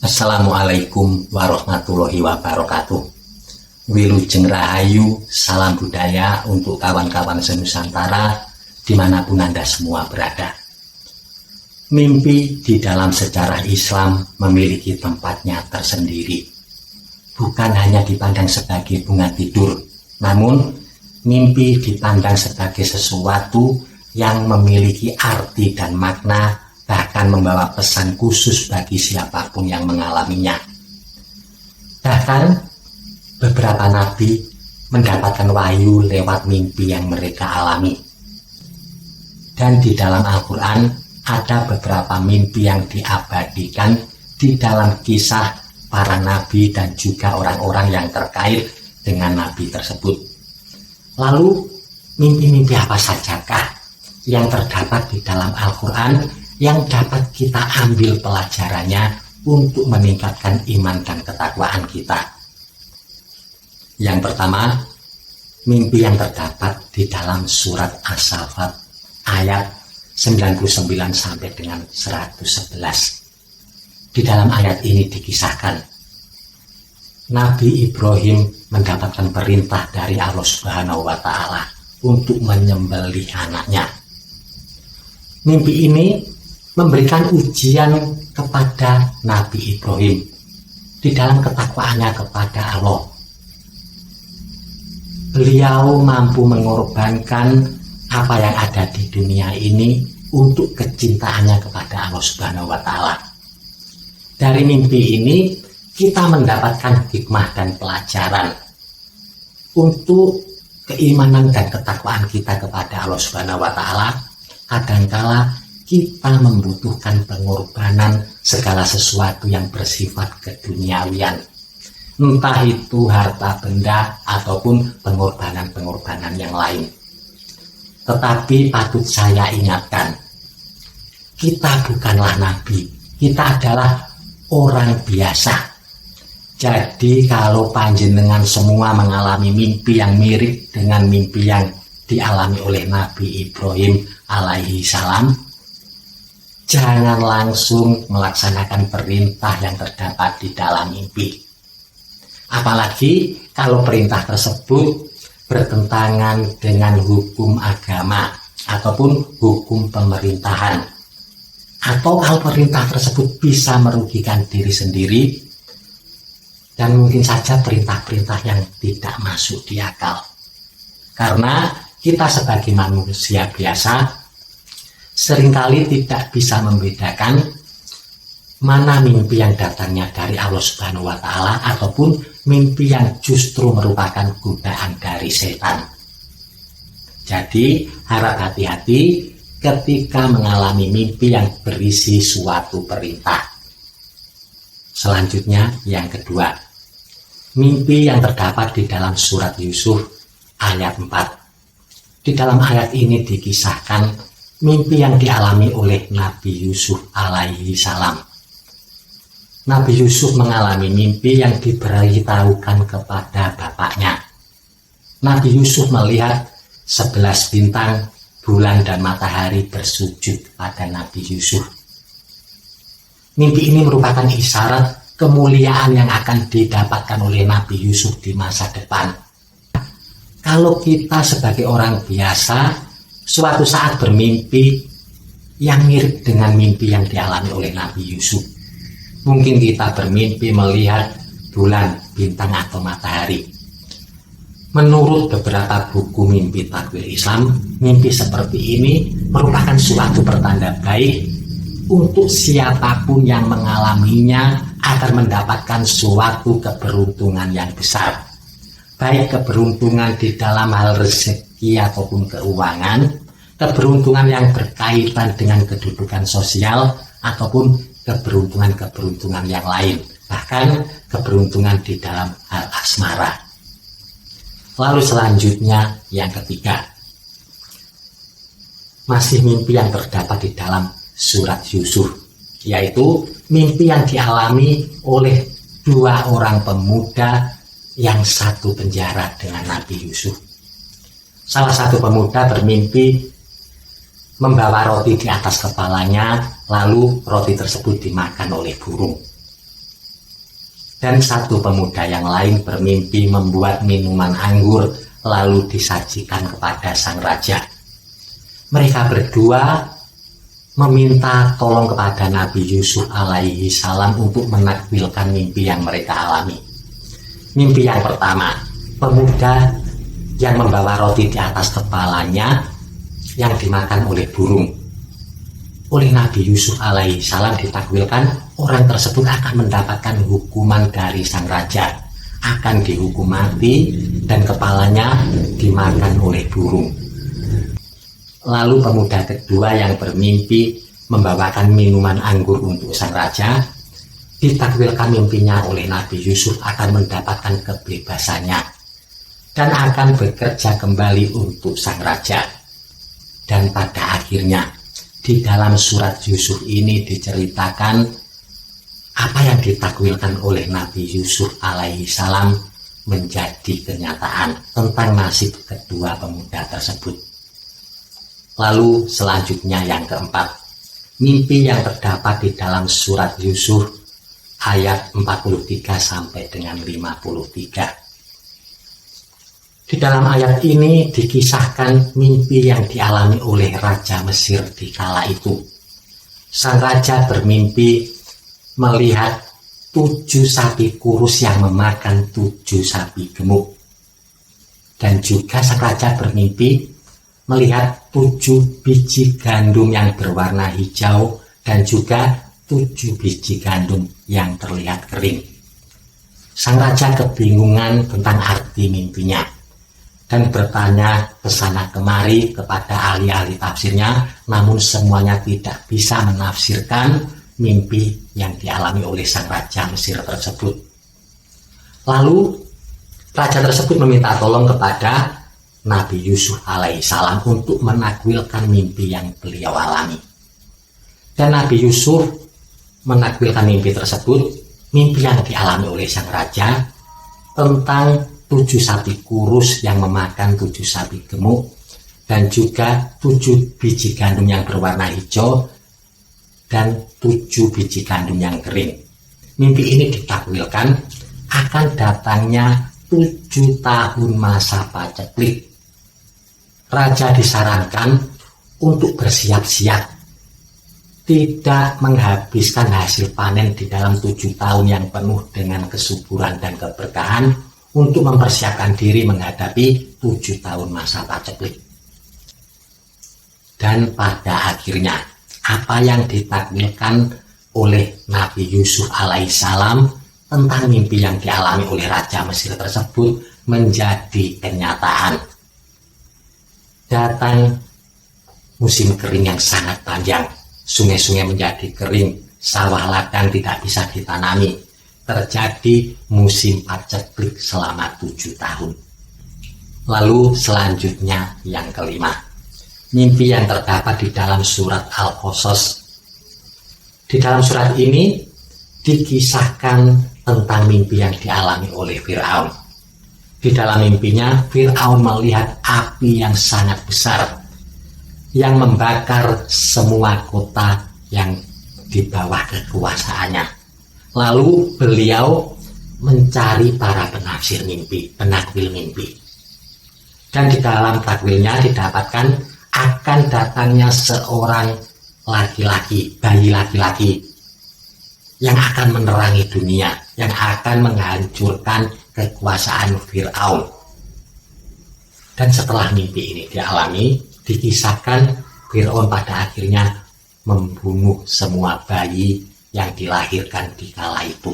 Assalamualaikum warahmatullahi wabarakatuh. Wilujeng Rahayu, salam budaya untuk kawan-kawan senusantara dimanapun Anda semua berada. Mimpi di dalam sejarah Islam memiliki tempatnya tersendiri. Bukan hanya dipandang sebagai bunga tidur, namun mimpi dipandang sebagai sesuatu yang memiliki arti dan makna, bahkan membawa pesan khusus bagi siapapun yang mengalaminya. Bahkan beberapa nabi mendapatkan wahyu lewat mimpi yang mereka alami. Dan di dalam Al-Quran ada beberapa mimpi yang diabadikan di dalam kisah para nabi dan juga orang-orang yang terkait dengan nabi tersebut. Lalu mimpi-mimpi apa sajakah yang terdapat di dalam Al-Quran yang dapat kita ambil pelajarannya untuk meningkatkan iman dan ketakwaan kita? Yang pertama, mimpi yang terdapat di dalam surat As-Saffat ayat 99 sampai dengan 111. Di dalam ayat ini dikisahkan Nabi Ibrahim mendapatkan perintah dari Allah Subhanahu wa Ta'ala untuk menyembelih anaknya. Mimpi ini memberikan ujian kepada Nabi Ibrahim di dalam ketakwaannya kepada Allah. Beliau mampu mengorbankan apa yang ada di dunia ini untuk kecintaannya kepada Allah Subhanahu wa Ta'ala. Dari mimpi ini kita mendapatkan hikmah dan pelajaran untuk keimanan dan ketakwaan kita kepada Allah Subhanahu wa Ta'ala. Kadangkala kita membutuhkan pengorbanan segala sesuatu yang bersifat keduniawian, entah itu harta benda ataupun pengorbanan-pengorbanan yang lain. Tetapi patut saya ingatkan, kita bukanlah nabi, kita adalah orang biasa. Jadi kalau panjenengan semua mengalami mimpi yang mirip dengan mimpi yang dialami oleh Nabi Ibrahim alaihi salam, jangan langsung melaksanakan perintah yang terdapat di dalam mimpi. Apalagi kalau perintah tersebut bertentangan dengan hukum agama ataupun hukum pemerintahan, atau kalau perintah tersebut bisa merugikan diri sendiri, dan mungkin saja perintah-perintah yang tidak masuk di akal. Karena kita sebagai manusia biasa seringkali tidak bisa membedakan mana mimpi yang datangnya dari Allah Subhanahu wa Ta'ala ataupun mimpi yang justru merupakan godaan dari setan. Jadi harap hati-hati ketika mengalami mimpi yang berisi suatu perintah. Selanjutnya yang kedua, mimpi yang terdapat di dalam surat Yusuf ayat 4. Di dalam ayat ini dikisahkan mimpi yang dialami oleh Nabi Yusuf alaihi salam. Nabi Yusuf mengalami mimpi yang diberitahukan kepada bapaknya. Nabi Yusuf melihat 11 bintang, bulan dan matahari bersujud pada Nabi Yusuf. Mimpi ini merupakan isyarat kemuliaan yang akan didapatkan oleh Nabi Yusuf di masa depan. Kalau kita sebagai orang biasa suatu saat bermimpi yang mirip dengan mimpi yang dialami oleh Nabi Yusuf, mungkin kita bermimpi melihat bulan, bintang atau matahari. Menurut beberapa buku mimpi takwil Islam, mimpi seperti ini merupakan suatu pertanda baik untuk siapapun yang mengalaminya agar mendapatkan suatu keberuntungan yang besar. Baik keberuntungan di dalam hal rezeki ataupun keuangan, keberuntungan yang berkaitan dengan kedudukan sosial, ataupun keberuntungan-keberuntungan yang lain, bahkan keberuntungan di dalam hal asmara. Lalu selanjutnya yang ketiga, masih mimpi yang terdapat di dalam surat Yusuf, yaitu mimpi yang dialami oleh 2 orang pemuda yang satu penjara dengan Nabi Yusuf. Salah satu pemuda bermimpi membawa roti di atas kepalanya, lalu roti tersebut dimakan oleh burung. Dan satu pemuda yang lain bermimpi membuat minuman anggur lalu disajikan kepada sang raja. Mereka berdua meminta tolong kepada Nabi Yusuf alaihi salam untuk menakwilkan mimpi yang mereka alami. Mimpi yang pertama, pemuda yang membawa roti di atas kepalanya yang dimakan oleh burung. Oleh Nabi Yusuf alaihi salam ditakwilkan orang tersebut akan mendapatkan hukuman dari sang raja, akan dihukum mati dan kepalanya dimakan oleh burung. Lalu pemuda kedua yang bermimpi membawakan minuman anggur untuk sang raja, ditakwilkan mimpinya oleh Nabi Yusuf akan mendapatkan kebebasannya dan akan bekerja kembali untuk sang raja. Dan pada akhirnya di dalam surat Yusuf ini diceritakan apa yang ditakwilkan oleh Nabi Yusuf alaihi salam menjadi kenyataan tentang nasib kedua pemuda tersebut. Lalu selanjutnya yang keempat, mimpi yang terdapat di dalam surat Yusuf ayat 43 sampai dengan 53. Di dalam ayat ini dikisahkan mimpi yang dialami oleh Raja Mesir di kala itu. Sang raja bermimpi melihat 7 sapi kurus yang memakan 7 sapi gemuk. Dan juga sang raja bermimpi melihat 7 biji gandum yang berwarna hijau dan juga 7 biji gandum yang terlihat kering. Sang raja kebingungan tentang arti mimpinya dan bertanya kesana kemari kepada ahli-ahli tafsirnya, namun semuanya tidak bisa menafsirkan mimpi yang dialami oleh sang raja Mesir tersebut. Lalu raja tersebut meminta tolong kepada Nabi Yusuf alaihissalam untuk menakwilkan mimpi yang beliau alami. Dan Nabi Yusuf menakwilkan mimpi tersebut, mimpi yang dialami oleh sang raja tentang 7 sapi kurus yang memakan 7 sapi gemuk dan juga 7 biji gandum yang berwarna hijau dan 7 biji gandum yang kering. Mimpi ini ditakwilkan akan datangnya 7 tahun masa paceklik. Raja disarankan untuk bersiap-siap, tidak menghabiskan hasil panen di dalam 7 tahun yang penuh dengan kesuburan dan keberkahan, untuk mempersiapkan diri menghadapi 7 tahun masa paceklik. Dan pada akhirnya apa yang ditakwilkan oleh Nabi Yusuf alaihissalam tentang mimpi yang dialami oleh Raja Mesir tersebut menjadi kenyataan. Datang musim kering yang sangat panjang, sungai-sungai menjadi kering, sawah ladang tidak bisa ditanami. Terjadi musim paceklik selama 7 tahun. Lalu selanjutnya yang kelima, mimpi yang terdapat di dalam surat Al-Qasas. Di dalam surat ini dikisahkan tentang mimpi yang dialami oleh Fir'aun. Di dalam mimpinya Fir'aun melihat api yang sangat besar yang membakar semua kota yang di bawah kekuasaannya. Lalu beliau mencari para penafsir mimpi, penakwil mimpi. Dan di dalam takwilnya didapatkan akan datangnya seorang laki-laki, bayi laki-laki yang akan menerangi dunia, yang akan menghancurkan kekuasaan Fir'aun. Dan setelah mimpi ini dialami, dikisahkan Fir'aun pada akhirnya membunuh semua bayi yang dilahirkan di kala itu.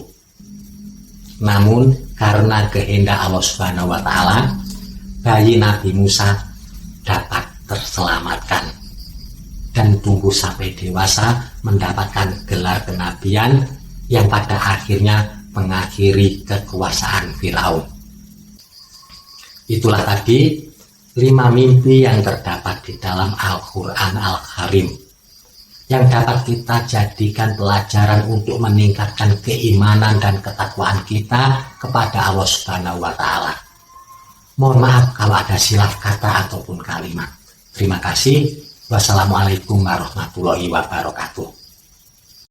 Namun karena kehendak Allah Subhanahu wa taala, bayi Nabi Musa dapat terselamatkan dan tumbuh sampai dewasa mendapatkan gelar kenabian yang pada akhirnya mengakhiri kekuasaan Firaun. Itulah tadi 5 mimpi yang terdapat di dalam Al-Quran Al-Karim yang dapat kita jadikan pelajaran untuk meningkatkan keimanan dan ketakwaan kita kepada Allah Subhanahu wa taala. Mohon maaf kalau ada silap kata ataupun kalimat. Terima kasih. Wassalamualaikum warahmatullahi wabarakatuh.